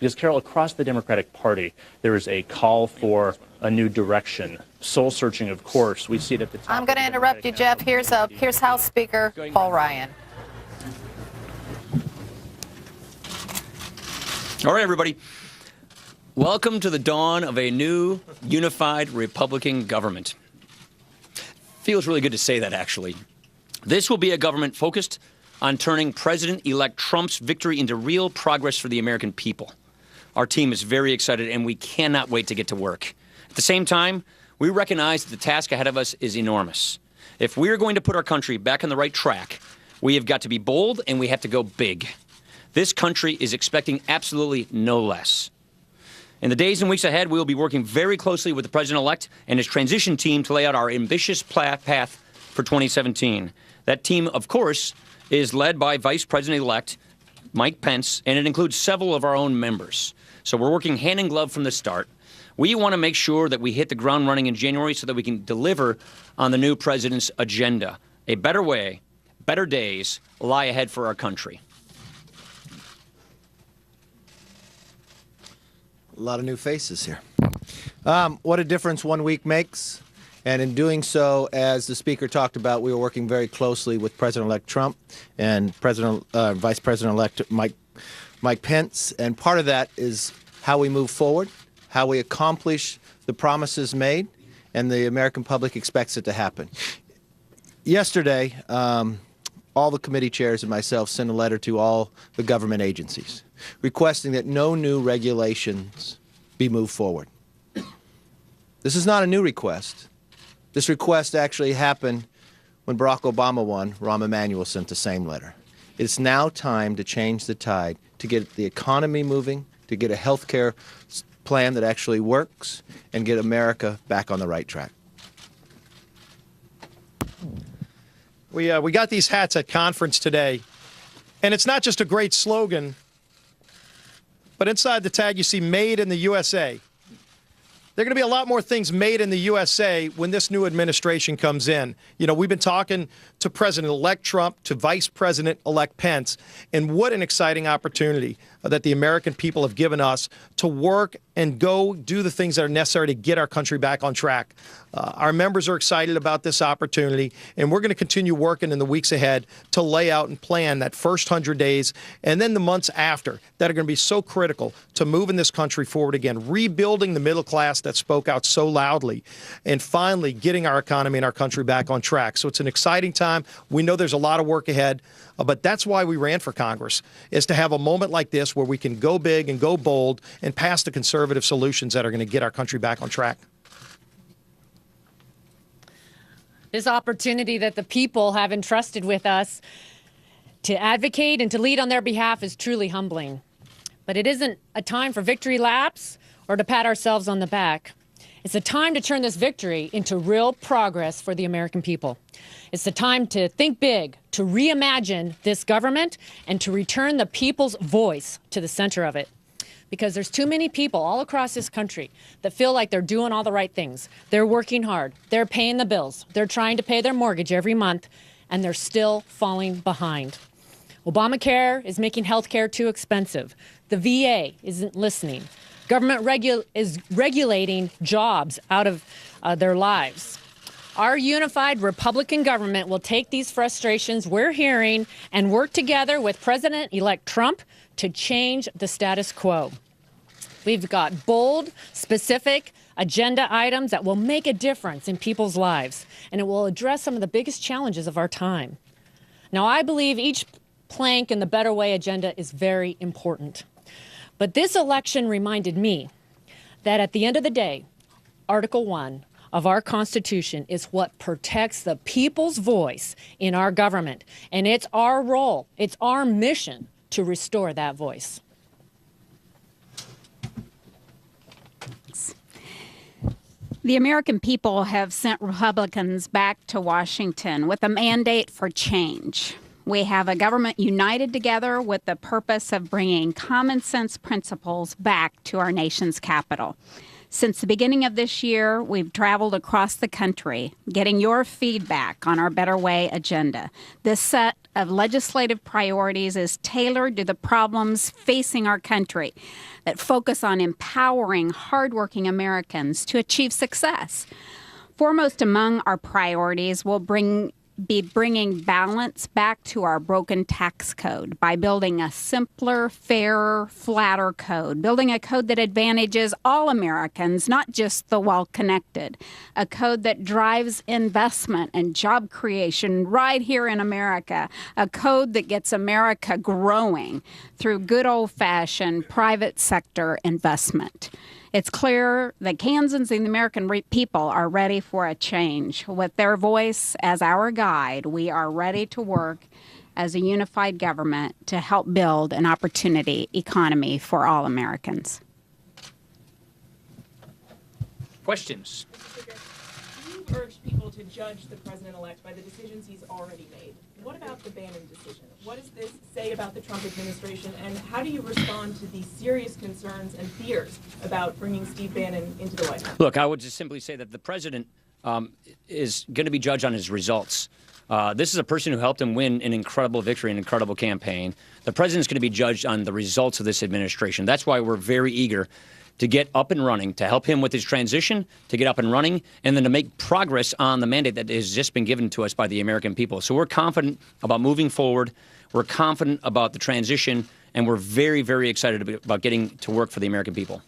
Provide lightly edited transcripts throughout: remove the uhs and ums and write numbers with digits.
Because, Carol, across the Democratic Party, there is a call for a new direction. Soul searching, of course. We see it at the top. I'm going to interrupt you, Jeff. Here's House Speaker Paul Ryan. All right, everybody. Welcome to the dawn of a new, unified Republican government. Feels really good to say that, actually. This will be a government focused on turning President-elect Trump's victory into real progress for the American people. Our team is very excited, and we cannot wait to get to work. At the same time, we recognize that the task ahead of us is enormous. If we're going to put our country back on the right track, we have got to be bold, and we have to go big. This country is expecting absolutely no less. In the days and weeks ahead, we will be working very closely with the President-elect and his transition team to lay out our ambitious path for 2017. That team, of course, is led by Vice President-elect Mike Pence, and it includes several of our own members. So we're working hand in glove from the start. We want to make sure that we hit the ground running in January so that we can deliver on the new president's agenda. A better way, better days lie ahead for our country. A lot of new faces here. What a difference 1 week makes. And in doing so, as the Speaker talked about, we were working very closely with President-elect Trump and Vice President-elect Mike Pence. And part of that is how we move forward, how we accomplish the promises made, and the American public expects it to happen. Yesterday, all the committee chairs and myself sent a letter to all the government agencies requesting that no new regulations be moved forward. This is not a new request. This request actually happened when Barack Obama won. Rahm Emanuel sent the same letter. It's now time to change the tide, to get the economy moving, to get a health care plan that actually works, and get America back on the right track. We got these hats at conference today, and it's not just a great slogan, but inside the tag you see Made in the USA. There are going to be a lot more things made in the USA when this new administration comes in. You know, we've been talking to President-elect Trump, to Vice President-elect Pence, and what an exciting opportunity that the American people have given us to work and go do the things that are necessary to get our country back on track. Our members are excited about this opportunity, and we're going to continue working in the weeks ahead to lay out and plan that first 100 days and then the months after that are going to be so critical to moving this country forward again, rebuilding the middle class that spoke out so loudly, and finally getting our economy and our country back on track. So it's an exciting time. We know there's a lot of work ahead, but that's why we ran for Congress, is to have a moment like this where we can go big and go bold and pass the conservative solutions that are going to get our country back on track. This opportunity that the people have entrusted with us to advocate and to lead on their behalf is truly humbling. But it isn't a time for victory laps or to pat ourselves on the back. It's a time to turn this victory into real progress for the American people. It's the time to think big, to reimagine this government, and to return the people's voice to the center of it. Because there's too many people all across this country that feel like they're doing all the right things. They're working hard. They're paying the bills. They're trying to pay their mortgage every month, and they're still falling behind. Obamacare is making health care too expensive. The VA isn't listening. Government is regulating jobs out of their lives. Our unified Republican government will take these frustrations we're hearing and work together with President-elect Trump to change the status quo. We've got bold, specific agenda items that will make a difference in people's lives, and it will address some of the biggest challenges of our time. Now, I believe each plank in the Better Way agenda is very important. But this election reminded me that at the end of the day, Article 1 of our Constitution is what protects the people's voice in our government. And it's our role, it's our mission to restore that voice. The American people have sent Republicans back to Washington with a mandate for change. We have a government united together with the purpose of bringing common sense principles back to our nation's capital. Since the beginning of this year, we've traveled across the country, getting your feedback on our Better Way agenda. This set of legislative priorities is tailored to the problems facing our country that focus on empowering hardworking Americans to achieve success. Foremost among our priorities will be bringing balance back to our broken tax code by building a simpler, fairer, flatter code, building a code that advantages all Americans, not just the well-connected, a code that drives investment and job creation right here in America, a code that gets America growing through good old-fashioned private sector investment. It's clear that Kansans and the American people are ready for a change. With their voice as our guide, we are ready to work as a unified government to help build an opportunity economy for all Americans. Questions? You urge people to judge the president-elect by the decisions he's already made. What about the Bannon decision? What does this say about the Trump administration, and how do you respond to the serious concerns and fears about bringing Steve Bannon into the White House? Look, I would just simply say that the president is going to be judged on his results. This is a person who helped him win an incredible victory, an incredible campaign. The president's going to be judged on the results of this administration. That's why we're very eager to get up and running, to help him with his transition, to get up and running, and then to make progress on the mandate that has just been given to us by the American people. So we're confident about moving forward. We're confident about the transition, and we're very, very excited about getting to work for the American people.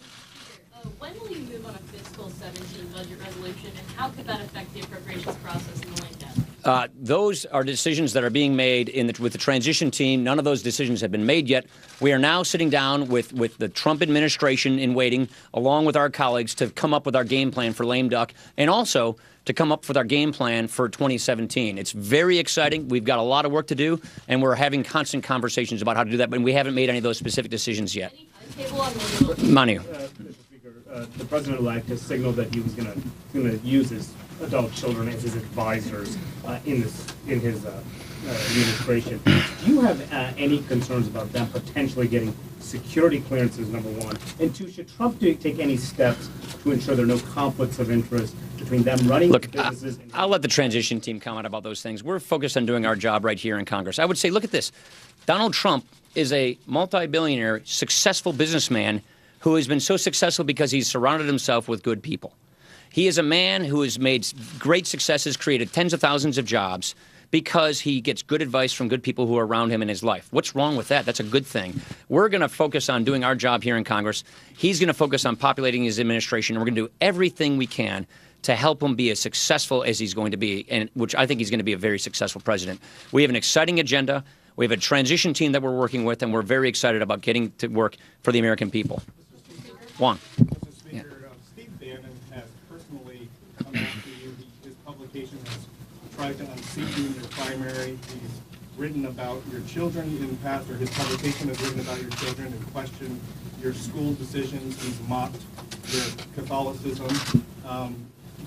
When will you move on a fiscal 17 budget resolution, and how could that affect the appropriations process in the White House? Those are decisions that are being made with the transition team. None of those decisions have been made yet. We are now sitting down with the Trump administration in waiting, along with our colleagues, to come up with our game plan for lame duck, and also to come up with our game plan for 2017. It's very exciting. We've got a lot of work to do, and we're having constant conversations about how to do that, but we haven't made any of those specific decisions yet. Manu. Mr. Speaker, the president-elect has signaled that he was going to use his adult children as his advisors in his administration. Do you have any concerns about them potentially getting security clearances, number one? And two, should Trump take any steps to ensure there are no conflicts of interest between them running businesses? I'll let the transition team comment about those things. We're focused on doing our job right here in Congress. I would say, look at this. Donald Trump is a multi-billionaire, successful businessman who has been so successful because he's surrounded himself with good people. He is a man who has made great successes, created tens of thousands of jobs, because he gets good advice from good people who are around him in his life. What's wrong with that? That's a good thing. We're going to focus on doing our job here in Congress. He's going to focus on populating his administration, and we're going to do everything we can to help him be as successful as he's going to be, and which I think he's going to be a very successful president. We have an exciting agenda. We have a transition team that we're working with, and we're very excited about getting to work for the American people. Juan. Mr. Speaker, Steve Bannon has personally come after you. His publication has tried to unseat you in your primary. He's written about your children in the past, or his publication has written about your children and questioned your school decisions. He's mocked your Catholicism.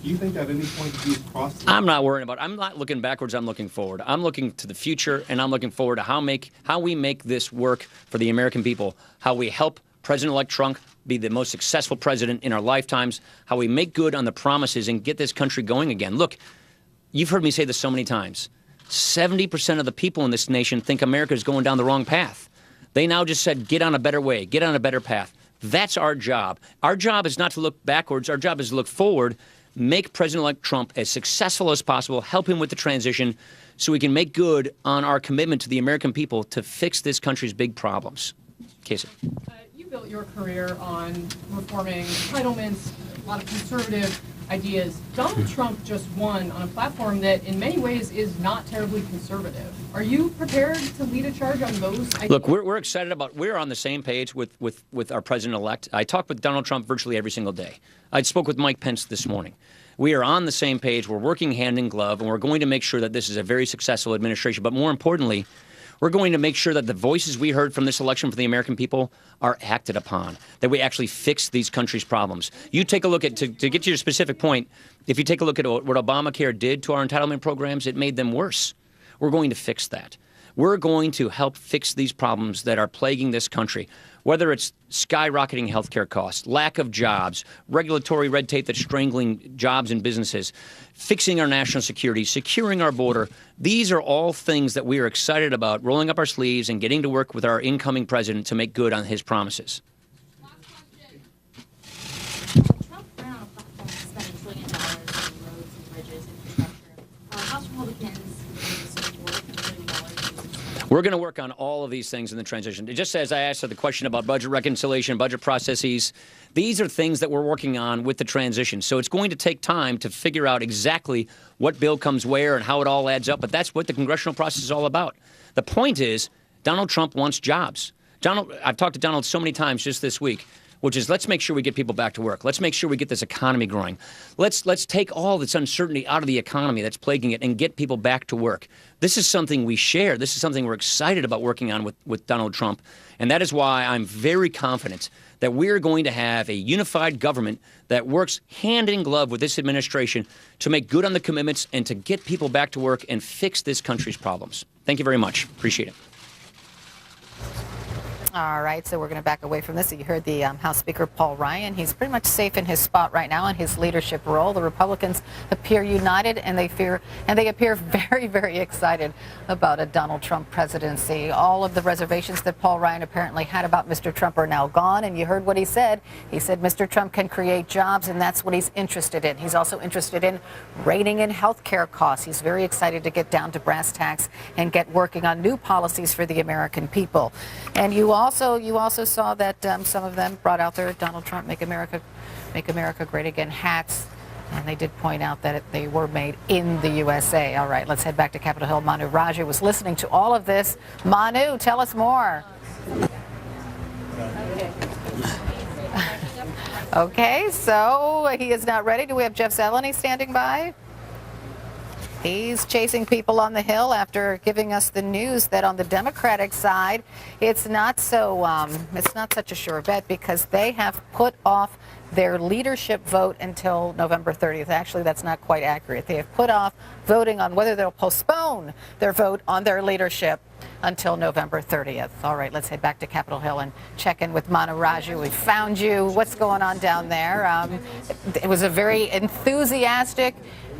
Do you think at any point he's crossed the line? I'm not worrying about it. I'm not looking backwards. I'm looking forward. I'm looking to the future, and I'm looking forward to how we make this work for the American people, how we help President-elect Trump be the most successful president in our lifetimes, how we make good on the promises and get this country going again. Look, you've heard me say this so many times. 70% of the people in this nation think America is going down the wrong path. They now just said, get on a better way, get on a better path. That's our job. Our job is not to look backwards. Our job is to look forward, make President-elect Trump as successful as possible, help him with the transition so we can make good on our commitment to the American people to fix this country's big problems. Casey. You built your career on reforming entitlements, a lot of conservative ideas. Donald Trump just won on a platform that in many ways is not terribly conservative. Are you prepared to lead a charge on those ideas? Look, we're excited about, we're on the same page with our president-elect. I talk with Donald Trump virtually every single day. I spoke with Mike Pence this morning. We are on the same page. We're working hand in glove, and we're going to make sure that this is a very successful administration. But more importantly, we're going to make sure that the voices we heard from this election for the American people are acted upon, that we actually fix these country's problems. You take a look at, to get to your specific point, if you take a look at what Obamacare did to our entitlement programs, it made them worse. We're going to fix that. We're going to help fix these problems that are plaguing this country. Whether it's skyrocketing healthcare costs, lack of jobs, regulatory red tape that's strangling jobs and businesses, fixing our national security, securing our border, these are all things that we are excited about, rolling up our sleeves and getting to work with our incoming president to make good on his promises. Trump ran on a platform to spend $1 trillion on roads and bridges and infrastructure. House Republicans support $1 trillion. We're going to work on all of these things in the transition. Just as I asked the question about budget reconciliation, budget processes, these are things that we're working on with the transition. So it's going to take time to figure out exactly what bill comes where and how it all adds up. But that's what the congressional process is all about. The point is, Donald Trump wants jobs. I've talked to Donald so many times just this week, which is let's make sure we get people back to work. Let's make sure we get this economy growing. Let's take all this uncertainty out of the economy that's plaguing it and get people back to work. This is something we share. This is something we're excited about working on with Donald Trump. And that is why I'm very confident that we're going to have a unified government that works hand in glove with this administration to make good on the commitments and to get people back to work and fix this country's problems. Thank you very much. Appreciate it. All right, so we're going to back away from this. You heard the House Speaker Paul Ryan. He's pretty much safe in his spot right now in his leadership role. The Republicans appear united, and they appear very, very excited about a Donald Trump presidency. All of the reservations that Paul Ryan apparently had about Mr. Trump are now gone, and you heard what he said. He said Mr. Trump can create jobs, and that's what he's interested in. He's also interested in reining in health care costs. He's very excited to get down to brass tacks and get working on new policies for the American people. And you also saw that some of them brought out their Donald Trump Make America Great Again hats, and they did point out that they were made in the USA. All right, let's head back to Capitol Hill. Manu Raju was listening to all of this. Manu, tell us more. Okay, so he is not ready. Do we have Jeff Zeleny standing by? He's chasing people on the Hill after giving us the news that on the Democratic side, it's not such a sure bet because they have put off their leadership vote until November 30th. Actually, that's not quite accurate. They have put off voting on whether they'll postpone their vote on their leadership until November 30th. All right, let's head back to Capitol Hill and check in with Manu Raju. We found you. What's going on down there? It was a very enthusiastic,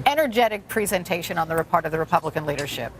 energetic presentation on the part of the Republican leadership.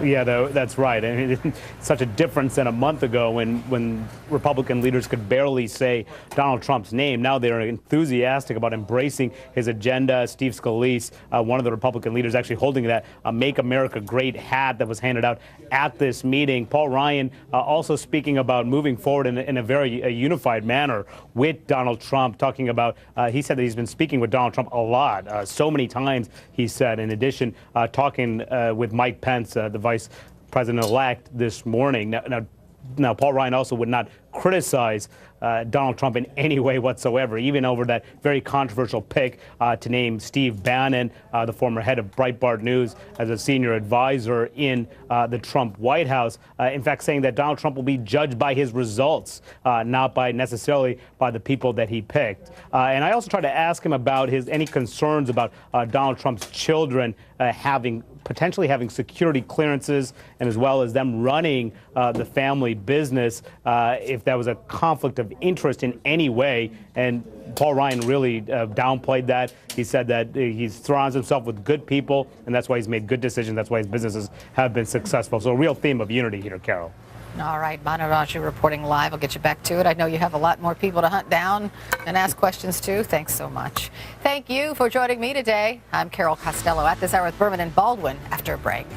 Yeah, that's right. I mean, it's such a difference than a month ago when Republican leaders could barely say Donald Trump's name. Now they're enthusiastic about embracing his agenda. Steve Scalise, one of the Republican leaders, actually holding that Make America Great hat that was handed out at this meeting. Paul Ryan also speaking about moving forward in a very unified manner with Donald Trump, talking about, he said that he's been speaking with Donald Trump a lot, so many times, he said. In addition, talking with Mike Pence, the Vice President-elect, this morning. Now, Paul Ryan also would not criticize Donald Trump in any way whatsoever, even over that very controversial pick to name Steve Bannon, the former head of Breitbart News, as a senior advisor in the Trump White House. In fact, saying that Donald Trump will be judged by his results, not necessarily by the people that he picked. And I also tried to ask him about any concerns about Donald Trump's children potentially having security clearances, and as well as them running the family business, if that was a conflict of interest in any way. And Paul Ryan really downplayed that. He said that he surrounds himself with good people, and that's why he's made good decisions. That's why his businesses have been successful. So a real theme of unity here, Carol. All right, Manu Raju reporting live. I'll get you back to it. I know you have a lot more people to hunt down and ask questions to. Thanks so much. Thank you for joining me today. I'm Carol Costello at this hour with Berman and Baldwin after a break.